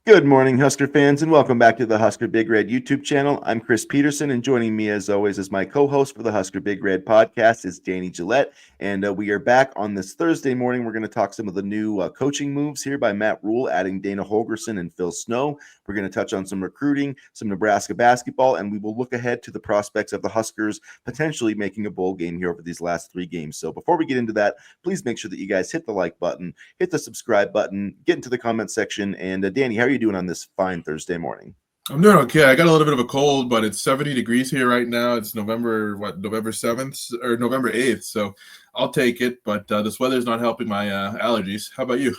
Good morning, Husker fans, and welcome back to the Husker Big Red YouTube channel. I'm Chris Peterson, and joining me, as always, as my co-host for the Husker Big Red podcast is Danny Gillette. And we are back on this Thursday morning. We're going to talk some of the new coaching moves here by Matt Rhule, adding Dana Holgorsen and Phil Snow. We're going to touch on some recruiting, some Nebraska basketball, and we will look ahead to the prospects of the Huskers potentially making a bowl game here over these last 3 games. So before we get into that, please make sure that you guys hit the like button, hit the subscribe button, get into the comment section. And Danny, how are you doing on this fine Thursday morning? I'm doing okay. I got a little bit of a cold, but it's 70 degrees here right now. It's November 7th or November 8th. So I'll take it. But this weather is not helping my allergies. How about you?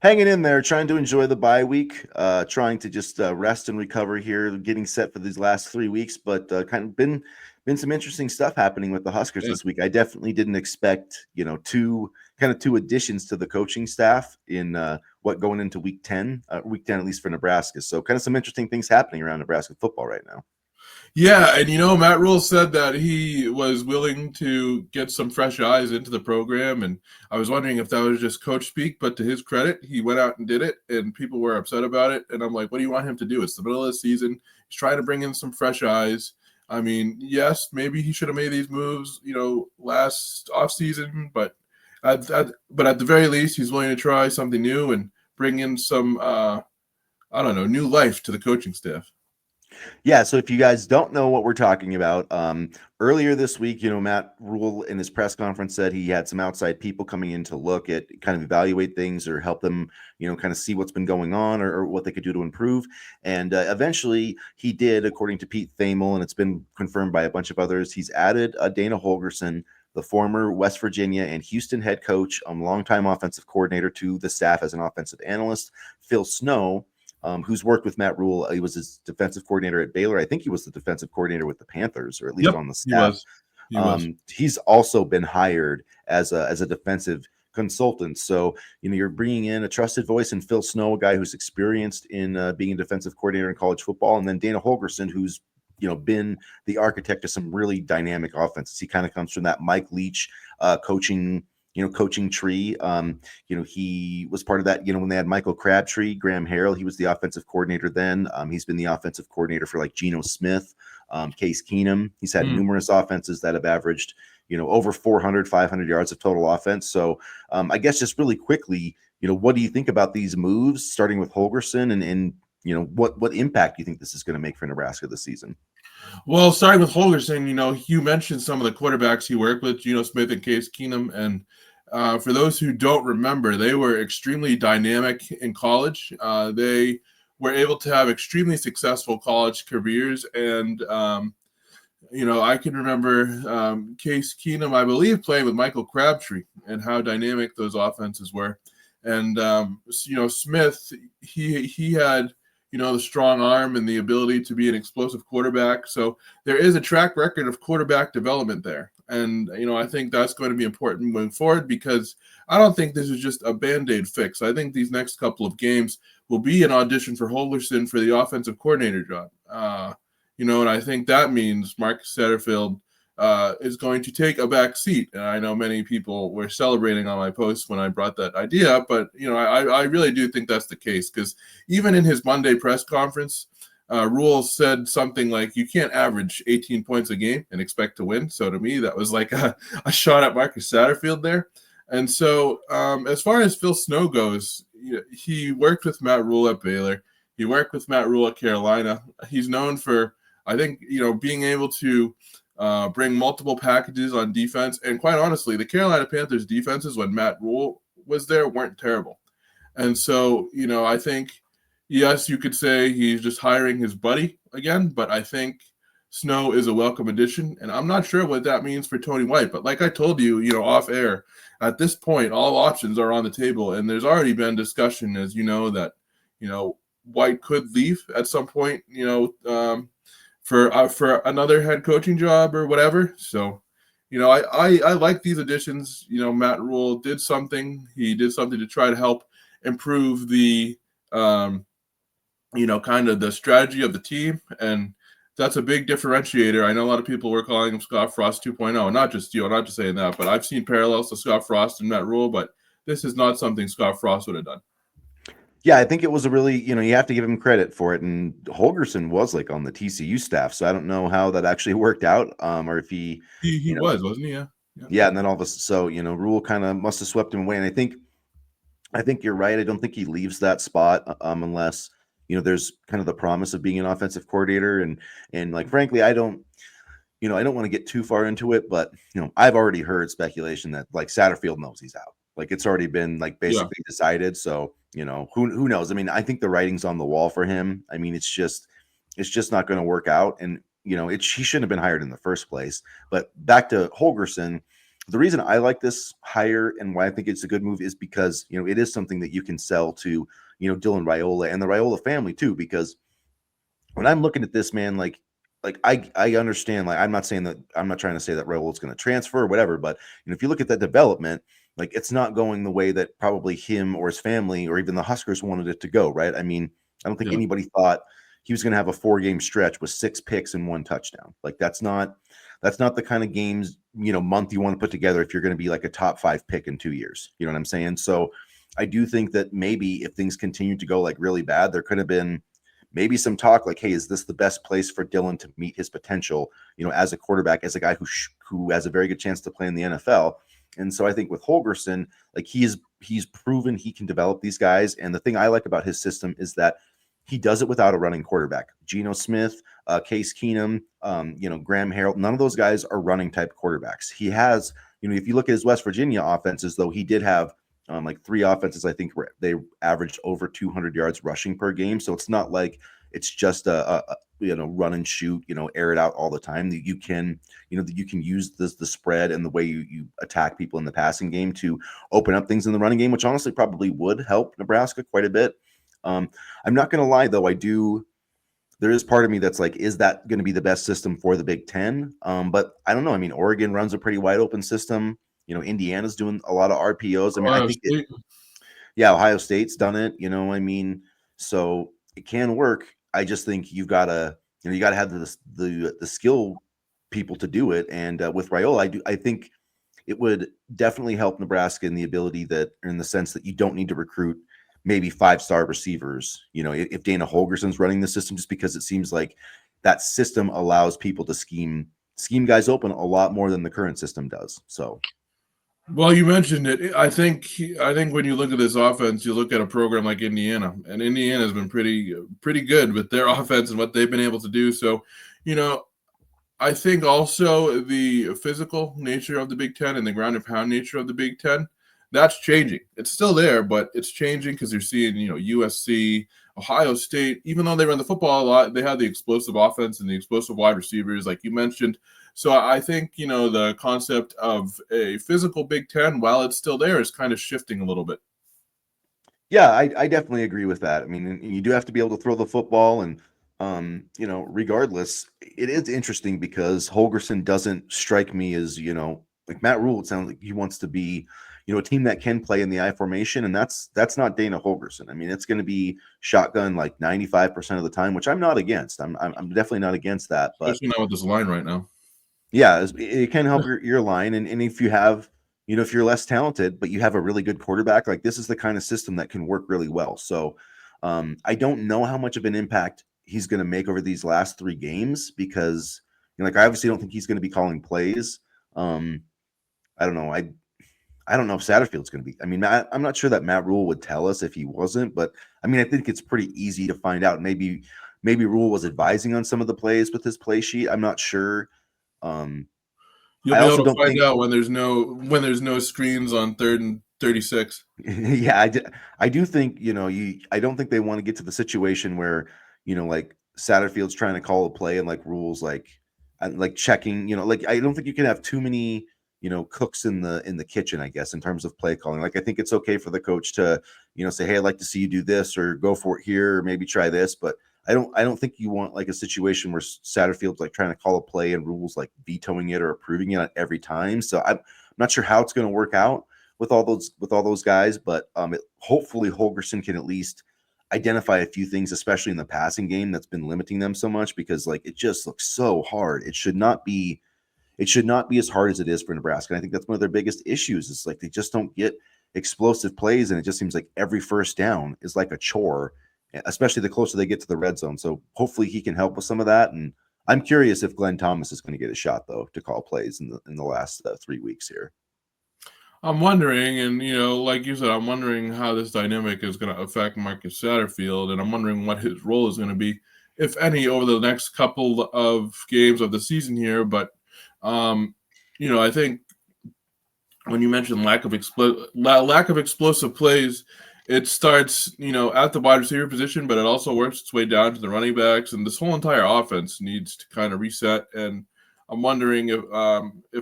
Hanging in there, trying to enjoy the bye week, trying to just rest and recover here, getting set for these last 3 weeks. But kind of been some interesting stuff happening with the Huskers this week. I definitely didn't expect, two additions to the coaching staff in going into week 10 at least for Nebraska. So kind of some interesting things happening around Nebraska football right now. Yeah, and Matt Rhule said that he was willing to get some fresh eyes into the program, and I was wondering if that was just coach speak, but to his credit, he went out and did it, and people were upset about it, and I'm like, what do you want him to do? It's the middle of the season. He's trying to bring in some fresh eyes. I mean, yes, maybe he should have made these moves, last offseason, but at the very least, he's willing to try something new and bring in some, new life to the coaching staff. Yeah, so if you guys don't know what we're talking about, earlier this week, Matt Rhule in his press conference said he had some outside people coming in to look at, kind of evaluate things or help them, kind of see what's been going on or what they could do to improve. And eventually he did, according to Pete Thamel, and it's been confirmed by a bunch of others, he's added Dana Holgorsen, the former West Virginia and Houston head coach, longtime offensive coordinator, to the staff as an offensive analyst. Phil Snow, who's worked with Matt Rhule. He was his defensive coordinator at Baylor. I think he was the defensive coordinator with the Panthers, or at least on the staff. He was. He's also been hired as a defensive consultant. So, you're bringing in a trusted voice in Phil Snow, a guy who's experienced in being a defensive coordinator in college football, and then Dana Holgorsen, who's been the architect of some really dynamic offenses. He kind of comes from that Mike Leach coaching tree. He was part of that, when they had Michael Crabtree, Graham Harrell, he was the offensive coordinator then. He's been the offensive coordinator for like Geno Smith, Case Keenum. He's had numerous offenses that have averaged, over 400, 500 yards of total offense. So I guess just really quickly, what do you think about these moves, starting with Holgorsen and what impact do you think this is going to make for Nebraska this season? Well, starting with Holgorsen, you mentioned some of the quarterbacks he worked with, Geno Smith and Case Keenum. And for those who don't remember, they were extremely dynamic in college. They were able to have extremely successful college careers. And, I can remember Case Keenum, I believe, playing with Michael Crabtree and how dynamic those offenses were. And, Smith, he had – the strong arm and the ability to be an explosive quarterback. So there is a track record of quarterback development there. And, I think that's going to be important going forward, because I don't think this is just a Band-Aid fix. I think these next couple of games will be an audition for Holgorsen for the offensive coordinator job. And I think that means Mark Satterfield is going to take a back seat. And I know many people were celebrating on my post when I brought that idea up, but, I really do think that's the case, because even in his Monday press conference, Rhule said something like, you can't average 18 points a game and expect to win. So to me, that was like a shot at Marcus Satterfield there. And so as far as Phil Snow goes, he worked with Matt Rhule at Baylor. He worked with Matt Rhule at Carolina. He's known for, I think, being able to bring multiple packages on defense. And quite honestly, the Carolina Panthers defenses when Matt Rhule was there weren't terrible. And so, I think, yes, you could say he's just hiring his buddy again, but I think Snow is a welcome addition. And I'm not sure what that means for Tony White. But like I told you, off air, at this point, all options are on the table. And there's already been discussion, as you know, that, White could leave at some point, for another head coaching job or whatever. So, I like these additions. Matt Rhule did something. He did something to try to help improve the, kind of the strategy of the team. And that's a big differentiator. I know a lot of people were calling him Scott Frost 2.0. Not just saying that, but I've seen parallels to Scott Frost and Matt Rhule, but this is not something Scott Frost would have done. Yeah, I think it was a really, you have to give him credit for it. And Holgerson was like on the TCU staff, so I don't know how that actually worked out, or if he, He you know, was, wasn't he? Yeah. Yeah. yeah. And then all of a so Rule kind of must have swept him away. And I think you're right. I don't think he leaves that spot, unless there's kind of the promise of being an offensive coordinator. And like frankly, I don't want to get too far into it, but I've already heard speculation that like Satterfield knows he's out. Like it's already been like Yeah. basically decided. So who knows? I mean, I think the writing's on the wall for him. I mean, it's just not going to work out, and he shouldn't have been hired in the first place. But back to Holgerson, the reason I like this hire and why I think it's a good move is because it is something that you can sell to Dylan Raiola and the Raiola family too, because when I'm looking at this man, like I understand. Like I'm not saying that I'm not trying to say that Raul's going to transfer or whatever, but if you look at that development, like it's not going the way that probably him or his family or even the Huskers wanted it to go. Right? I mean, I don't think Yeah. anybody thought he was going to have a 4-game stretch with 6 picks and 1 touchdown. Like that's not the kind of games month you want to put together if you're going to be like a top 5 pick in 2 years. You know what I'm saying? So I do think that maybe if things continue to go like really bad, there could have been maybe some talk like, hey, is this the best place for Dylan to meet his potential, as a quarterback, as a guy who has a very good chance to play in the NFL. And so I think with Holgerson, like he's proven he can develop these guys. And the thing I like about his system is that he does it without a running quarterback. Geno Smith, Case Keenum, Graham Harrell, none of those guys are running type quarterbacks. He has, if you look at his West Virginia offenses, though, he did have like 3 offenses, I think they averaged over 200 yards rushing per game. So it's not like it's just a run and shoot, air it out all the time. That you can use the spread and the way you attack people in the passing game to open up things in the running game, which honestly probably would help Nebraska quite a bit. I'm not going to lie though, there is part of me that's like, is that going to be the best system for the Big Ten? But I don't know. I mean, Oregon runs a pretty wide open system. Indiana's doing a lot of RPOs. I mean, I Ohio think State. yeah, Ohio State's done it, I mean, so it can work. I just think you got to have the skill people to do it. And with Raiola, I think it would definitely help Nebraska in the ability that, in the sense that you don't need to recruit maybe 5-star receivers. If Dana Holgerson's running the system, just because it seems like that system allows people to scheme guys open a lot more than the current system does. So Well, you mentioned it. I think when you look at this offense, you look at a program like Indiana, and Indiana has been pretty good with their offense and what they've been able to do. So, you know, I think also the physical nature of the Big Ten and the ground and pound nature of the Big Ten, that's changing. It's still there, but it's changing because you're seeing, USC, Ohio State, even though they run the football a lot, they have the explosive offense and the explosive wide receivers, like you mentioned. So I think, the concept of a physical Big Ten, while it's still there, is kind of shifting a little bit. yeah, I definitely agree with that. I mean, and you do have to be able to throw the football, and regardless, it is interesting because Holgerson doesn't strike me as like Matt Rhule. It sounds like he wants to be a team that can play in the I formation, and that's not Dana Holgerson. I mean, it's going to be shotgun like 95% of the time, which I'm not against. I'm definitely not against that, but Especially not with this line right now. yeah, it can help your line, and if you have, if you're less talented, but you have a really good quarterback, like this is the kind of system that can work really well. So, I don't know how much of an impact he's going to make over these last 3 games because, like I obviously don't think he's going to be calling plays. Um, I don't know. I don't know if Satterfield's going to be. I mean, I'm not sure that Matt Rhule would tell us if he wasn't, but I mean, I think it's pretty easy to find out. Maybe Rhule was advising on some of the plays with his play sheet. I'm not sure. Um, You'll I be able also to don't find think, out when there's no screens on 3rd and 36. yeah, I do think, I don't think they want to get to the situation where, like Satterfield's trying to call a play and like Rules like checking, like I don't think you can have too many, cooks in the kitchen, I guess, in terms of play calling. Like I think it's okay for the coach to, say, hey, I'd like to see you do this or go for it here, or maybe try this, but I don't think you want like a situation where Satterfield's like trying to call a play and Rules like vetoing it or approving it every time. So I'm not sure how it's going to work out with all those guys, but hopefully Holgerson can at least identify a few things, especially in the passing game, that's been limiting them so much, because like it just looks so hard. It should not be as hard as it is for Nebraska. And I think that's one of their biggest issues. Is like they just don't get explosive plays, and it just seems like every first down is like a chore, especially the closer they get to the red zone. So hopefully he can help with some of that. And I'm curious if Glenn Thomas is going to get a shot though to call plays in the last 3 weeks here. I'm wondering, and like you said, I'm wondering how this dynamic is going to affect Marcus Satterfield, and I'm wondering what his role is going to be, if any, over the next couple of games of the season here. But I think when you mentioned lack of explosive plays, it starts at the wide receiver position, but it also works its way down to the running backs, and this whole entire offense needs to kind of reset. And I'm wondering if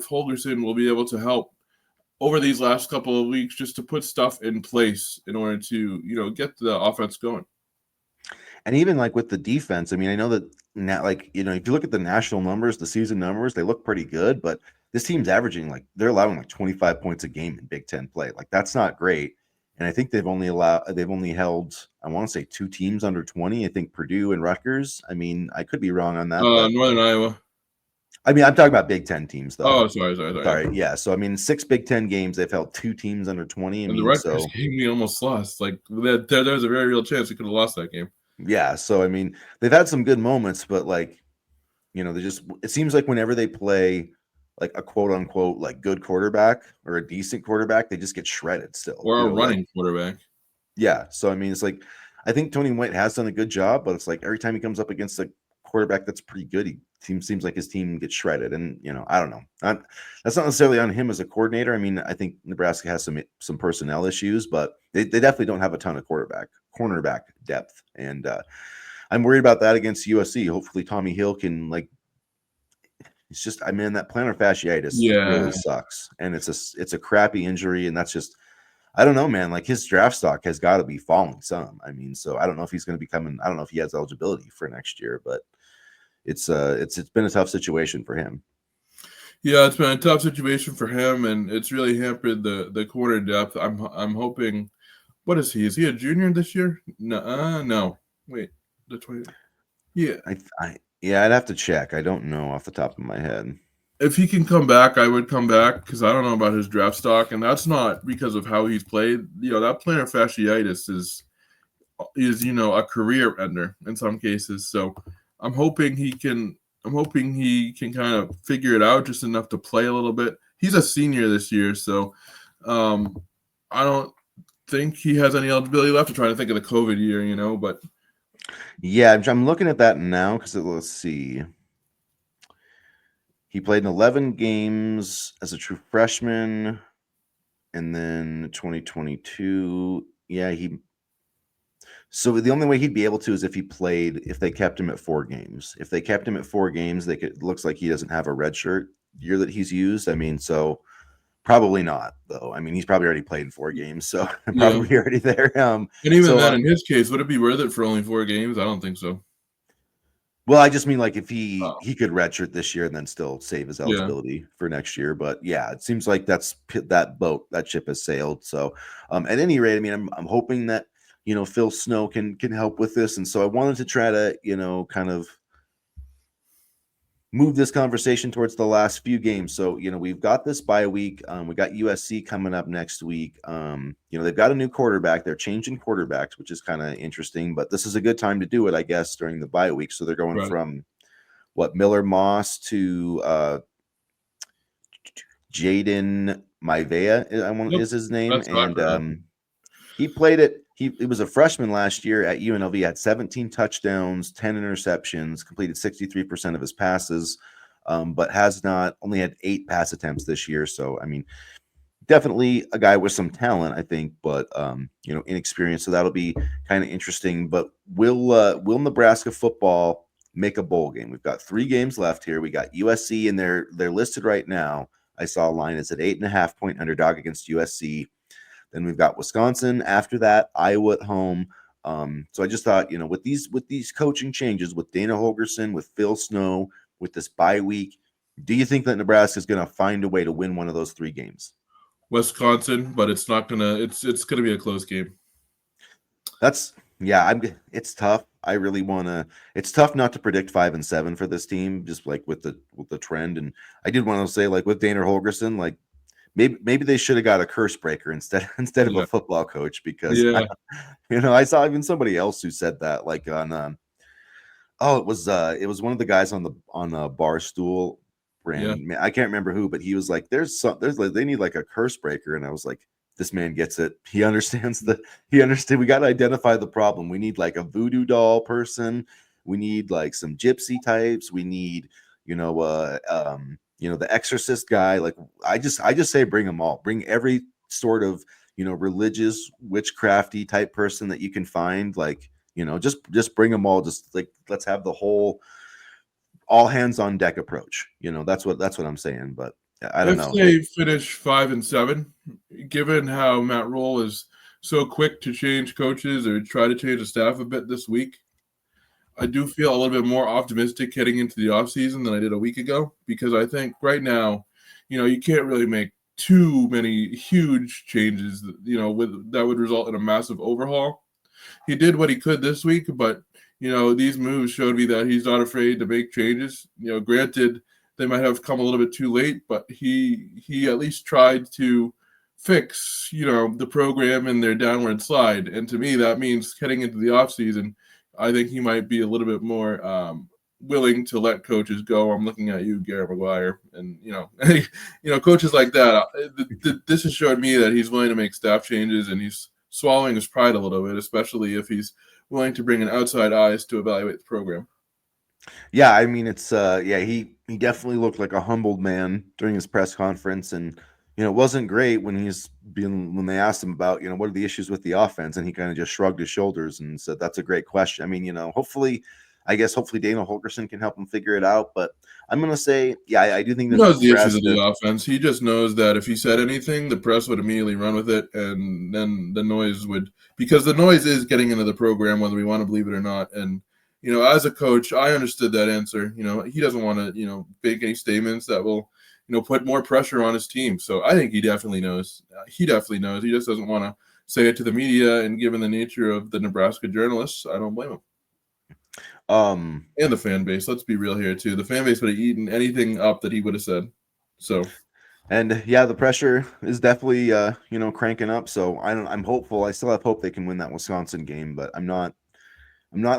Holgorsen will be able to help over these last couple of weeks just to put stuff in place in order to get the offense going. And even like with the defense, I mean, I know that now, like, if you look at the national numbers, the season numbers, they look pretty good, but this team's averaging they're allowing 25 points a game in Big Ten play. Like, that's not great. And I think they've only held, I want to say, 2 teams under 20. I think Purdue and Rutgers. I mean, I could be wrong on that, but Northern Iowa. I mean, I'm talking about Big Ten teams, though. Oh, sorry. Sorry. Yeah. So, I mean, 6 Big Ten games, they've held 2 teams under 20. And the Rutgers game we almost lost. Like, there's a very real chance we could have lost that game. Yeah. So, I mean, they've had some good moments, but it seems like whenever they play like a quote unquote like good quarterback or a decent quarterback, they just get shredded still. Or a running quarterback. Yeah. So, I mean, it's like, I think Tony White has done a good job, but it's like every time he comes up against a quarterback that's pretty good, seems like his team gets shredded. And, I don't know. That's not necessarily on him as a coordinator. I mean, I think Nebraska has some personnel issues, but they definitely don't have a ton of cornerback depth. And I'm worried about that against USC. Hopefully Tommy Hill can it's just, I mean, that plantar fasciitis really sucks. And it's a crappy injury. And that's just, I don't know, man. Like, his draft stock has got to be falling some. I mean, so I don't know if he's going to be coming. I don't know if he has eligibility for next year, but it's been a tough situation for him. Yeah, it's been a tough situation for him, and it's really hampered the corner depth. I'm hoping. What is he? Is he a junior this year? No. Wait, the 20. Yeah, I'd have to check. I don't know off the top of my head. If he can come back, I would come back, because I don't know about his draft stock, and that's not because of how he's played. That plantar fasciitis is a career ender in some cases. So I'm hoping he can kind of figure it out just enough to play a little bit. He's a senior this year, so I don't think he has any eligibility left. I'm trying to think of the COVID year, but yeah, I'm looking at that now because let's see. He played in 11 games as a true freshman, and then 2022. Yeah, so the only way he'd be able to is if they kept him at 4 games. If they kept him at 4 games, it looks like he doesn't have a redshirt year that he's used. I mean, so probably not, though. I mean, he's probably already played in 4 games, so probably already there. And even then, in his case, would it be worth it for only 4 games? I don't think so. Well, I just mean like if he could redshirt this year and then still save his eligibility for next year. But yeah, it seems like that ship has sailed. So at any rate, I mean, I'm hoping that Phil Snow can help with this, and so I wanted to try to kind of move this conversation towards the last few games. So we've got this bye week. We got USC coming up next week. They've got a new quarterback. They're changing quarterbacks, which is kind of interesting, but this is a good time to do it, I guess, during the bye week. So they're going from Miller Moss to Jaden Maivea is his name. That's and he played it. He was a freshman last year at UNLV, had 17 touchdowns, 10 interceptions, completed 63% of his passes, but only had 8 pass attempts this year. So, I mean, definitely a guy with some talent, I think, but, inexperienced. So that'll be kind of interesting. But will Nebraska football make a bowl game? We've got 3 games left here. We got USC, and they're listed right now. I saw a line is at 8.5-point underdog against USC. Then we've got Wisconsin after that, Iowa at home. So I just thought, with these coaching changes, with Dana Holgorsen, with Phil Snow, with this bye week, do you think that Nebraska is going to find a way to win one of those 3 games? Wisconsin, but it's not gonna. It's gonna be a close game. It's tough. I really want to. It's tough not to predict 5-7 for this team, just like with the trend. And I did want to say, like with Dana Holgorsen, like maybe they should have got a curse breaker instead of a Yeah. football coach, because Yeah. I saw even somebody else who said that, like on it was one of the guys on a Barstool Yeah. brand. I can't remember who, but he was like, there's like, they need like a curse breaker, and I was like, this man gets it. He understands we got to identify the problem. We need like a voodoo doll person. We need like some gypsy types. We need, the exorcist guy. Like, I just say bring them all. Bring every sort of, religious witchcrafty type person that you can find. Like, just bring them all. Just like, let's have the whole all hands on deck approach. That's what I'm saying. But I don't If know. they finish 5-7, given how Matt Rhule is so quick to change coaches or try to change the staff a bit this week, I do feel a little bit more optimistic heading into the offseason than I did a week ago, because I think right now, you can't really make too many huge changes, that would result in a massive overhaul. He did what he could this week, but these moves showed me that he's not afraid to make changes. Granted, they might have come a little bit too late, but he at least tried to fix the program and their downward slide. And to me, that means heading into the offseason, I think he might be a little bit more willing to let coaches go. I'm looking at you, Garrett McGuire, and coaches like that. This has showed me that he's willing to make staff changes, and he's swallowing his pride a little bit, especially if he's willing to bring in outside eyes to evaluate the program. Yeah, I mean, it's he definitely looked like a humbled man during his press conference, and it wasn't great when they asked him about, what are the issues with the offense, and he kind of just shrugged his shoulders and said that's a great question. I mean, hopefully Dana Holgerson can help him figure it out, but I'm gonna say, yeah, I do think He that knows the issues of Nebraska. the offense. He just knows that if he said anything, the press would immediately run with it, and then the noise would, because the noise is getting into the program, whether we want to believe it or not. And as a coach, I understood that answer. He doesn't want to make any statements that will put more pressure on his team. So I think he definitely knows. He definitely knows. He just doesn't want to say it to the media. And given the nature of the Nebraska journalists, I don't blame him. And the fan base. Let's be real here too. The fan base would have eaten anything up that he would have said. So, And yeah, the pressure is definitely cranking up. So I'm hopeful. I still have hope they can win that Wisconsin game, but I'm not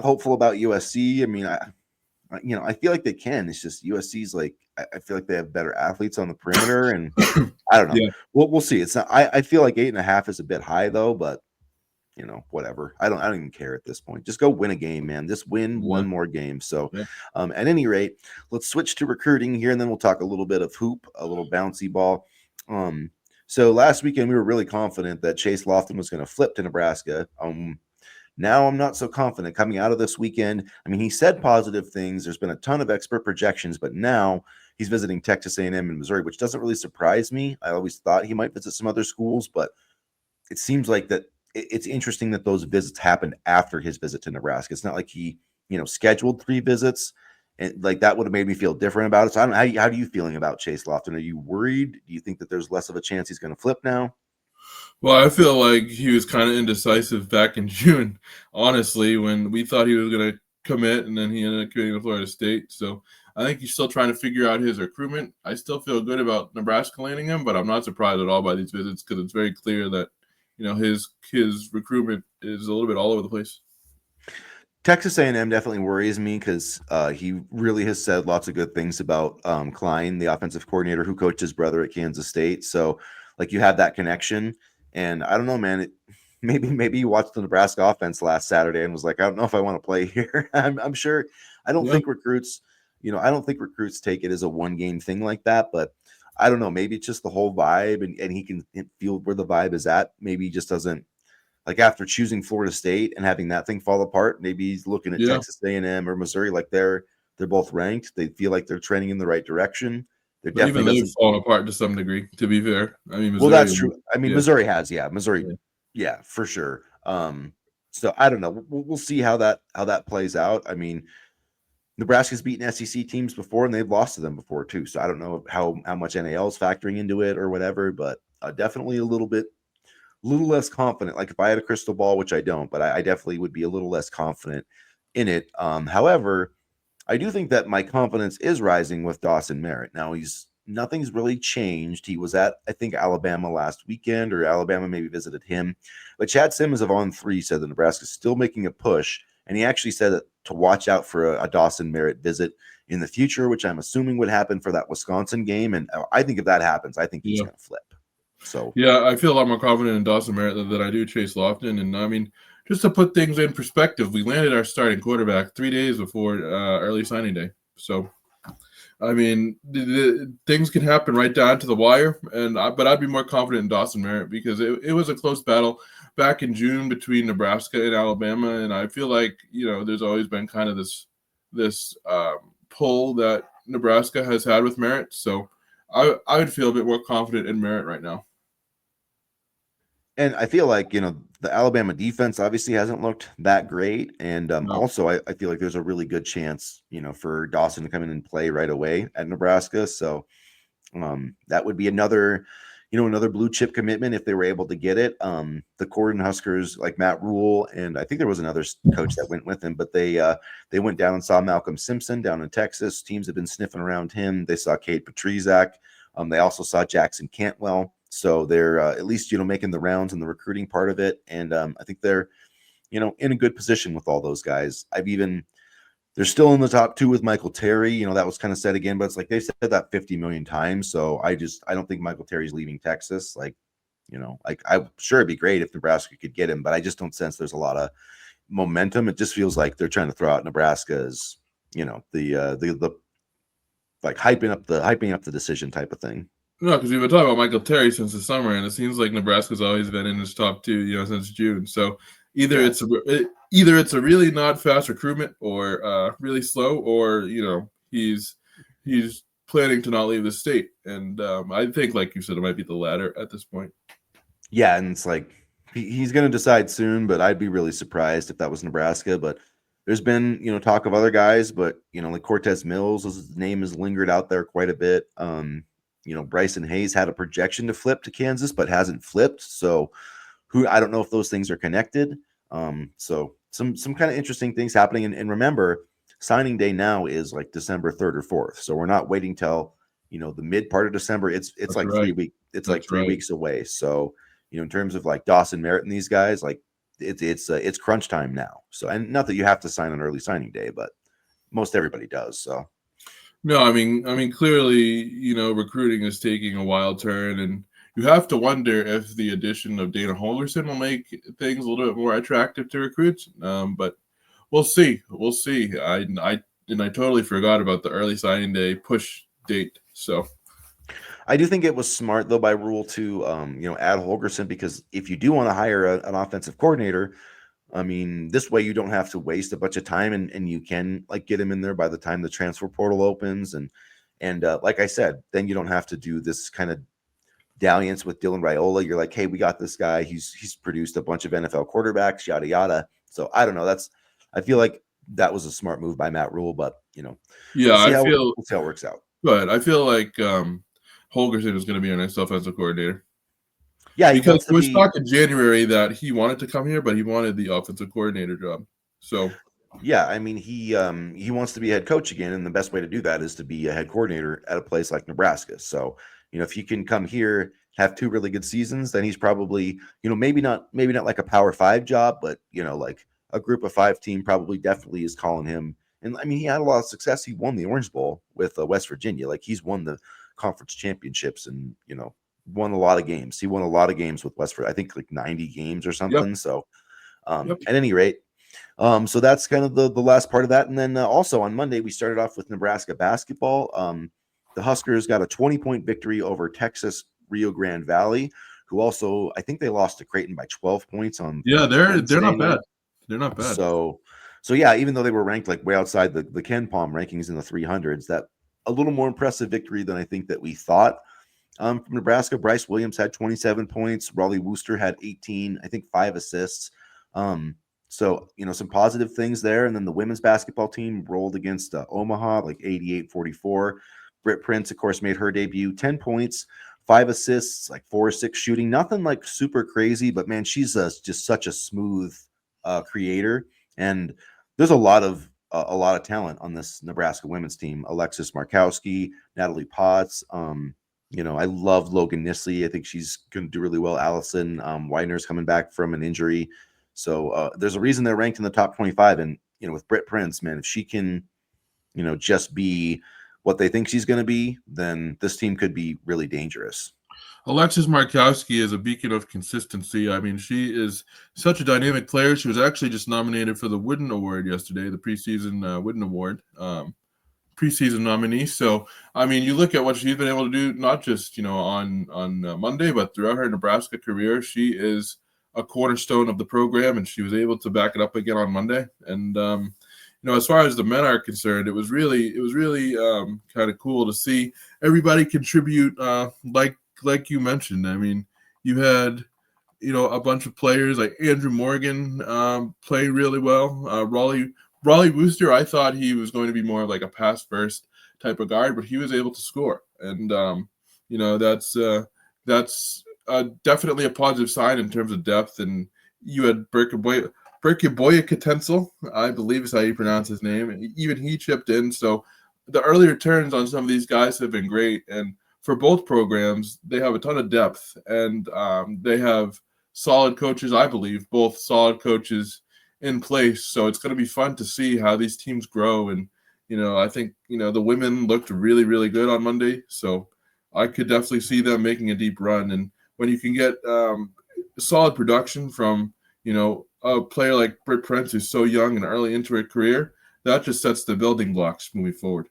hopeful about USC. I mean, I feel like they can. It's just USC's like, I feel like they have better athletes on the perimeter, and I don't know. yeah. We'll see. It's not. I feel like 8.5 is a bit high though, but whatever. I don't even care at this point. Just go win a game, man. Just win Yeah. one more game. So, Yeah. at any rate, let's switch to recruiting here, and then we'll talk a little bit of hoop, a little bouncy ball. So last weekend we were really confident that Chase Lofton was going to flip to Nebraska. Now I'm not so confident coming out of this weekend. I mean, he said positive things. There's been a ton of expert projections, but now he's visiting Texas A&M in Missouri, which doesn't really surprise me. I always thought he might visit some other schools, but it seems like that it's interesting that those visits happened after his visit to Nebraska. It's not like he, scheduled 3 visits, and like that would have made me feel different about it. So I don't know, how do you feeling about Chase Lofton? Are you worried? Do you think that there's less of a chance he's going to flip now? Well, I feel like he was kind of indecisive back in June, honestly, when we thought he was going to commit, and then he ended up committing to Florida State. So I think he's still trying to figure out his recruitment. I still feel good about Nebraska landing him, but I'm not surprised at all by these visits, because it's very clear that his recruitment is a little bit all over the place. Texas A&M definitely worries me because he really has said lots of good things about Klein, the offensive coordinator who coached his brother at Kansas State. So, like, you have that connection, and I don't know, man. Maybe you watched the Nebraska offense last Saturday and was like, I don't know if I want to play here. I'm sure. I don't Yeah. think recruits, I don't think recruits take it as a one game thing like that. But I don't know. Maybe it's just the whole vibe, and he can feel where the vibe is at. Maybe he just doesn't. Like, after choosing Florida State and having that thing fall apart, maybe he's looking at Yeah. Texas A&M or Missouri like they're both ranked. They feel like they're trending in the right direction. There But definitely even they've doesn't. fallen apart to some degree, to be fair. I mean, Well, Missouri. that's true. I mean, Yeah. Missouri has, Missouri, Yeah. yeah, for sure. So I don't know. We'll see how that plays out. I mean, Nebraska's beaten SEC teams before, and they've lost to them before too. So I don't know how much NAL is factoring into it or whatever, but definitely a little less confident. Like, if I had a crystal ball, which I don't, but I definitely would be a little less confident in it. However, I do think that my confidence is rising with Dawson Merritt. Now, he's nothing's really changed. He was at, I think, Alabama last weekend, or Alabama maybe visited him. But Chad Simmons of On3 said that Nebraska's still making a push, and he actually said that to watch out for a Dawson Merritt visit in the future, which I'm assuming would happen for that Wisconsin game. And I think if that happens, I think he's going to flip. So yeah, I feel a lot more confident in Dawson Merritt than I do Chase Lofton. And I mean, just to put things in perspective, we landed our starting quarterback 3 days before early signing day. So, I mean, things can happen right down to the wire. But I'd be more confident in Dawson Merritt because it was a close battle back in June between Nebraska and Alabama. And I feel like, there's always been kind of this pull that Nebraska has had with Merritt. So I would feel a bit more confident in Merritt right now. And I feel like, the Alabama defense obviously hasn't looked that great. And also, I feel like there's a really good chance, for Dawson to come in and play right away at Nebraska. So that would be another blue chip commitment if they were able to get it. The Cornhuskers, like Matt Rhule, and I think there was another coach that went with him, but they went down and saw Malcolm Simpson down in Texas. Teams have been sniffing around him. They saw Cade Petrizak. They also saw Jackson Cantwell. So they're at least, making the rounds in the recruiting part of it. And I think they're, in a good position with all those guys. They're still in the top two with Michael Terry. That was kind of said again, but it's like they've said that 50 million times. So I don't think Michael Terry's leaving Texas. I'm sure it'd be great if Nebraska could get him, but I just don't sense there's a lot of momentum. It just feels like they're trying to throw out Nebraska as, the like hyping up the decision type of thing. No, because we've been talking about Michael Terry since the summer, and it seems like Nebraska's always been in his top two, since June. So either it's a really not fast recruitment, or really slow, or he's planning to not leave the state. And I think, like you said, it might be the latter at this point. Yeah, and it's like he's going to decide soon, but I'd be really surprised if that was Nebraska. But there's been talk of other guys, but like Cortez Mills, his name has lingered out there quite a bit. Bryson Hayes had a projection to flip to Kansas, but hasn't flipped. So I don't know if those things are connected. So some kind of interesting things happening. And remember, signing day now is like December 3rd or 4th. So we're not waiting till, the mid part of December. It's like 3 weeks. It's like 3 weeks away. So, in terms of like Dawson Merritt and these guys, like it's crunch time now. So, and not that you have to sign on early signing day, but most everybody does. So. No, I mean, clearly, recruiting is taking a wild turn, and you have to wonder if the addition of Dana Holgorsen will make things a little bit more attractive to recruits. But we'll see. We'll see. I totally forgot about the early signing day push date. So I do think it was smart though by Rhule to add Holgorsen, because if you do want to hire an offensive coordinator, I mean, this way you don't have to waste a bunch of time, and you can like get him in there by the time the transfer portal opens. And like I said, then you don't have to do this kind of dalliance with Dylan Raiola. You're like, hey, we got this guy. He's produced a bunch of NFL quarterbacks, yada, yada. So I don't know. I feel like that was a smart move by Matt Rhule, but yeah, we'll see how it works out. But I feel like Holgorsen is going to be our next offensive coordinator. Yeah, because there was talk in January that he wanted to come here, but he wanted the offensive coordinator job. So yeah, I mean, he wants to be a head coach again, and the best way to do that is to be a head coordinator at a place like Nebraska. So if you can come here, have 2 really good seasons, then he's probably maybe not like a Power 5 job, but like a Group of 5 team probably definitely is calling him. And I mean, he had a lot of success. He won the Orange Bowl with West Virginia. Like, he's won the conference championships, and won a lot of games. He won a lot of games with West Virginia. I think like 90 games or something. Yep. So at any rate, so that's kind of the last part of that. And then also on Monday, we started off with Nebraska basketball. The Huskers got a 20-point victory over Texas Rio Grande Valley, who also, I think they lost to Creighton by 12 points on. Yeah, they're not bad. They're not bad. So yeah, even though they were ranked like way outside the KenPom rankings in the 300s, that a little more impressive victory than I think that we thought. From Nebraska, Bryce Williams had 27 points. Raleigh Wooster had 18, I think 5 assists. So, some positive things there. And then the women's basketball team rolled against Omaha, like 88-44. Britt Prince, of course, made her debut, 10 points, 5 assists, like 4-6 shooting. Nothing like super crazy, but man, she's just such a smooth creator. And there's a lot of a lot of talent on this Nebraska women's team. Alexis Markowski, Natalie Potts. I love Logan Nisley. I think she's going to do really well. Allison Widener's coming back from an injury. So there's a reason they're ranked in the top 25. And, with Britt Prince, man, if she can, just be what they think she's going to be, then this team could be really dangerous. Alexis Markowski is a beacon of consistency. I mean, she is such a dynamic player. She was actually just nominated for the Wooden Award yesterday, the preseason Wooden Award, preseason nominee. So, I mean, you look at what she's been able to do, not just, on Monday, but throughout her Nebraska career. She is a cornerstone of the program, and she was able to back it up again on Monday. And, as far as the men are concerned, it was really kind of cool to see everybody contribute like you mentioned. I mean, you had, a bunch of players like Andrew Morgan playing really well. Raleigh Wooster, I thought he was going to be more like a pass first type of guard, but he was able to score. And, that's definitely a positive sign in terms of depth. And you had Berkeboya Katensel, I believe is how you pronounce his name. Even he chipped in. So the early returns on some of these guys have been great. And for both programs, they have a ton of depth, and they have solid coaches, I believe, both solid coaches in place. So it's going to be fun to see how these teams grow. And, I think, the women looked really, really good on Monday. So I could definitely see them making a deep run. And when you can get solid production from, a player like Britt Prince, who's so young and early into her career, that just sets the building blocks moving forward.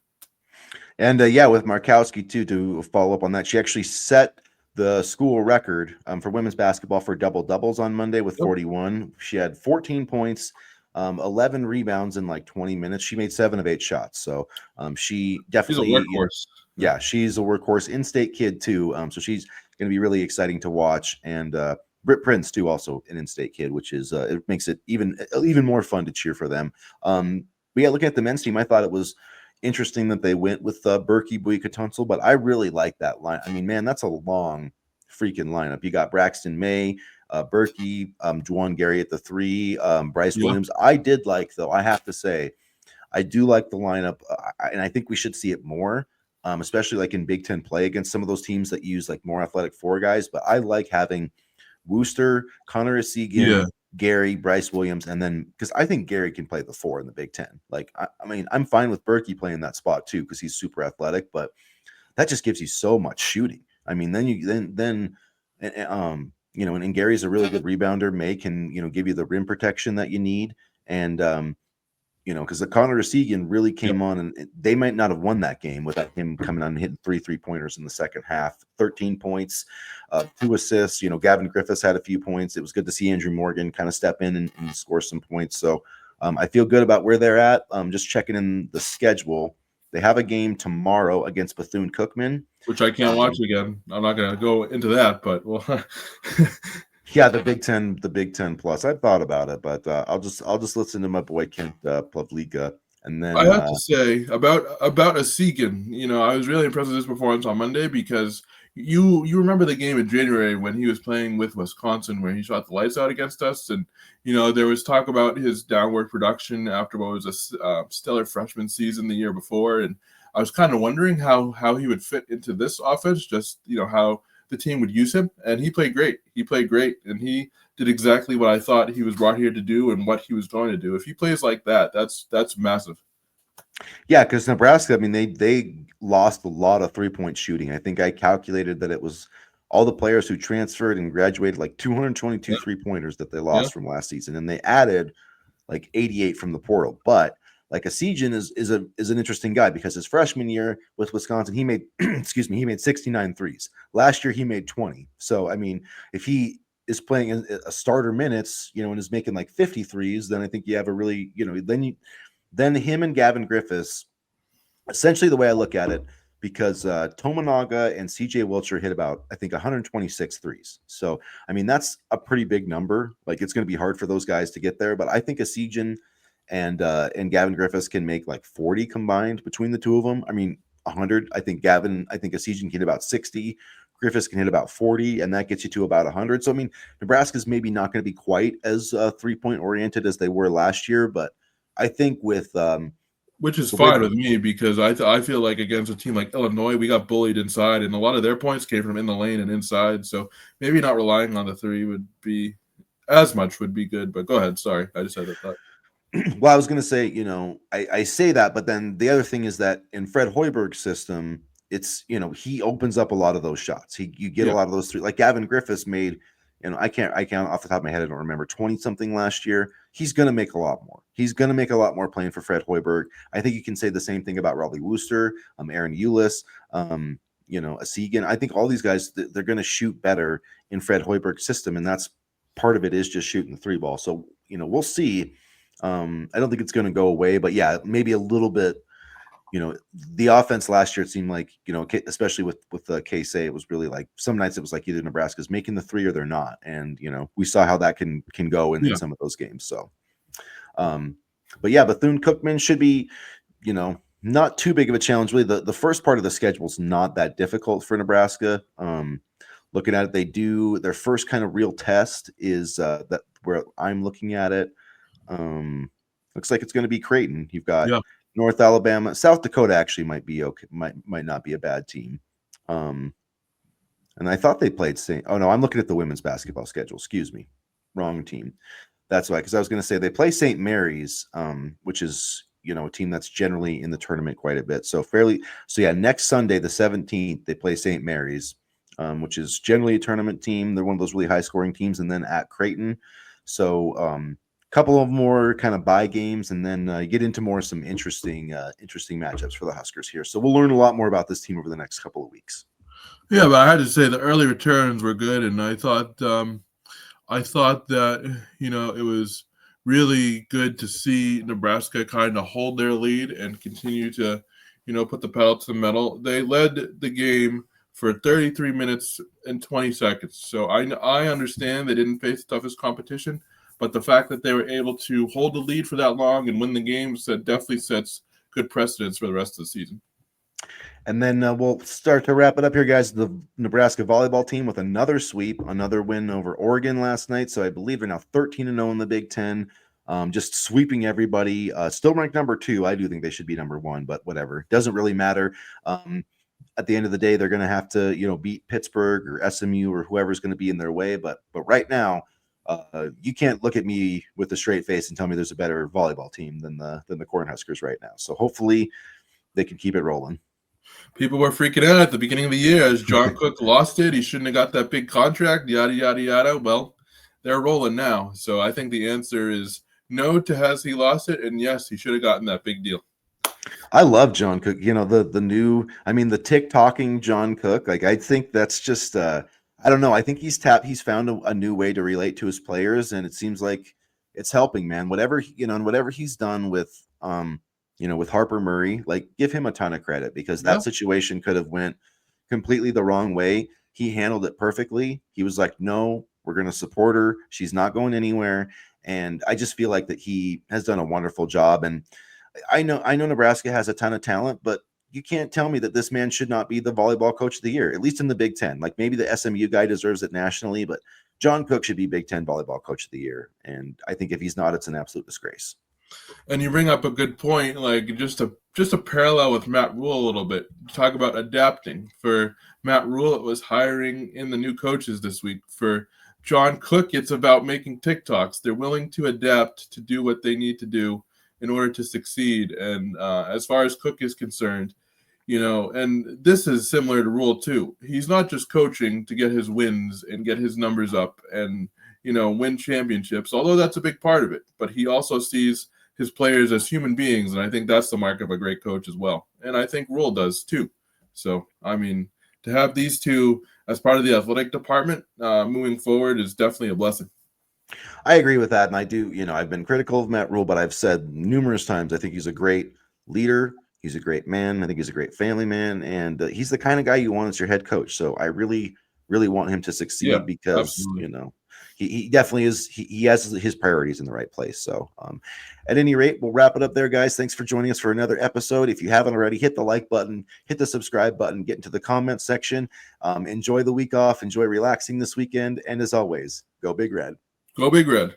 And with Markowski too, to follow up on that, she actually set the school record for women's basketball for double doubles on Monday with 41. She had 14 points, 11 rebounds in like 20 minutes. She made 7 of 8 shots. So she definitely, she's a workhorse. She's a workhorse, in-state kid too. So she's going to be really exciting to watch. And Britt Prince too, also an in-state kid, which is it makes it even more fun to cheer for them. But yeah, looking at the men's team, I thought it was interesting that they went with Berkey, Buika, Tunsil, but I really like that line. I mean, man, that's a long freaking lineup. You got Braxton May, Berkey, Juwan Gary at the 3, Bryce Williams. I did like, though, I have to say, I do like the lineup, and I think we should see it more, especially like in Big Ten play against some of those teams that use like more athletic 4 guys. But I like having Wooster, Connor Esigian, Gary, Bryce Williams, and then because I think Gary can play the 4 in the Big Ten. Like, I mean, I'm fine with Berkey playing that spot too because he's super athletic, but that just gives you so much shooting. I mean, then and Gary's a really good rebounder. May can give you the rim protection that you need, and because the Connor Esigian really came on, and they might not have won that game without him coming on and hitting 3 3-pointers in the second half. 13 points, 2 assists. Gavin Griffiths had a few points. It was good to see Andrew Morgan kind of step in and score some points. So I feel good about where they're at. Just checking in the schedule. They have a game tomorrow against Bethune-Cookman, which I can't watch again. I'm not going to go into that, but well. Yeah, the Big Ten Plus. I thought about it, but I'll just listen to my boy Kent Pavlika, and then I have to say about Esigian. I was really impressed with his performance on Monday because you remember the game in January when he was playing with Wisconsin where he shot the lights out against us, and there was talk about his downward production after what was a stellar freshman season the year before, and I was kind of wondering how he would fit into this offense. Just how the team would use him, and he played great. And he did exactly what I thought he was brought here to do and what he was going to do. If he plays like that, that's massive. Yeah, because Nebraska, I mean, they lost a lot of 3-point shooting. I think I calculated that it was all the players who transferred and graduated, like 222 3-pointers that they lost from last season, and they added like 88 from the portal. But like Esigian is an interesting guy because his freshman year with Wisconsin, he made he made 69 threes. Last year he made 20. So I mean, if he is playing a starter minutes, and is making like 50 threes, then I think you have a really, then him and Gavin Griffiths, essentially the way I look at it, because Tominaga and CJ Wilcher hit about, I think, 126 threes. So, I mean, that's a pretty big number. Like, it's going to be hard for those guys to get there. But I think Esigian and Gavin Griffiths can make like 40 combined between the two of them. I mean, 100. I think Esigian can hit about 60. Griffiths can hit about 40, and that gets you to about 100. So, I mean, Nebraska's maybe not going to be quite as 3-point oriented as they were last year, but I think with which is the way fine with me because I feel like against a team like Illinois, we got bullied inside, and a lot of their points came from in the lane and inside. So maybe not relying on the three would be good. But go ahead. Sorry, I just had that thought. well, I was going to say, I say that, but then the other thing is that in Fred Hoiberg's system, it's, he opens up a lot of those shots. You get a Yeah. lot of those three. Like Gavin Griffiths made, I can't off the top of my head, I don't remember 20 something last year. He's going to make a lot more. He's going to make a lot more playing for Fred Hoiberg. I think you can say the same thing about Raleigh Wooster, Aaron Eulis, a Segan. I think all these guys, they're going to shoot better in Fred Hoiberg's system. And that's part of it is just shooting the three ball. So, we'll see. I don't think it's going to go away, but yeah, maybe a little bit. The offense last year, it seemed like, especially with K-State, it was really like some nights it was like either Nebraska's making the three or they're not, and we saw how that can go in some of those games. So, but yeah, Bethune-Cookman should be, not too big of a challenge. Really, the first part of the schedule is not that difficult for Nebraska. Looking at it, their first kind of real test is that where I'm looking at it. Looks like it's going to be Creighton. You've got North Alabama, South Dakota actually might be okay, might not be a bad team. And I thought they played St. Oh no, I'm looking at the women's basketball schedule. Excuse me, wrong team. That's why, because I was going to say they play St. Mary's, which is a team that's generally in the tournament quite a bit. So next Sunday the 17th they play St. Mary's, which is generally a tournament team. They're one of those really high scoring teams, and then at Creighton. So couple of more kind of bye games, and then get into some interesting matchups for the Huskers here. So we'll learn a lot more about this team over the next couple of weeks. Yeah, but I had to say the early returns were good, and I thought that it was really good to see Nebraska kind of hold their lead and continue to put the pedal to the metal. They led the game for 33 minutes and 20 seconds. So I understand they didn't face the toughest competition, but the fact that they were able to hold the lead for that long and win the games, that definitely sets good precedence for the rest of the season. And then we'll start to wrap it up here, guys. The Nebraska volleyball team with another sweep, another win over Oregon last night. So I believe they're now 13-0 in the Big Ten, just sweeping everybody. Still ranked number 2. I do think they should be number 1, but whatever. Doesn't really matter. At the end of the day, they're going to have to, beat Pittsburgh or SMU or whoever's going to be in their way. But right now, you can't look at me with a straight face and tell me there's a better volleyball team than the Cornhuskers right now. So hopefully they can keep it rolling. People were freaking out at the beginning of the year as John Cook lost it. He shouldn't have got that big contract, yada, yada, yada. Well, they're rolling now. So I think the answer is no to has he lost it, and yes, he should have gotten that big deal. I love John Cook. The new, the TikToking John Cook. Like, I think that's just, I don't know. I think he's found a new way to relate to his players, and it seems like it's helping, man. Whatever, and whatever he's done with, with Harper Murray, like, give him a ton of credit, because that situation could have went completely the wrong way. He handled it perfectly. He was like, no, we're going to support her. She's not going anywhere. And I just feel like that he has done a wonderful job. And I know Nebraska has a ton of talent, but you can't tell me that this man should not be the volleyball coach of the year, at least in the Big Ten. Like, maybe the SMU guy deserves it nationally, but John Cook should be Big Ten volleyball coach of the year. And I think if he's not, it's an absolute disgrace. And you bring up a good point, like just a parallel with Matt Rhule a little bit. Talk about adapting. For Matt Rhule, it was hiring in the new coaches this week. For John Cook, it's about making TikToks. They're willing to adapt to do what they need to do in order to succeed. And as far as Cook is concerned, and this is similar to Rhule too. He's not just coaching to get his wins and get his numbers up and, win championships, although that's a big part of it. But he also sees his players as human beings, and I think that's the mark of a great coach as well. And I think Rhule does too. So, to have these two as part of the athletic department moving forward is definitely a blessing. I agree with that, and I do. I've been critical of Matt Rhule, but I've said numerous times I think he's a great leader. He's a great man. I think he's a great family man, and he's the kind of guy you want as your head coach. So I really, really want him to succeed because absolutely. He definitely is. He has his priorities in the right place. So, at any rate, we'll wrap it up there, guys. Thanks for joining us for another episode. If you haven't already, hit the like button, hit the subscribe button, get into the comment section. Enjoy the week off. Enjoy relaxing this weekend, and as always, go Big Red. Go Big Red.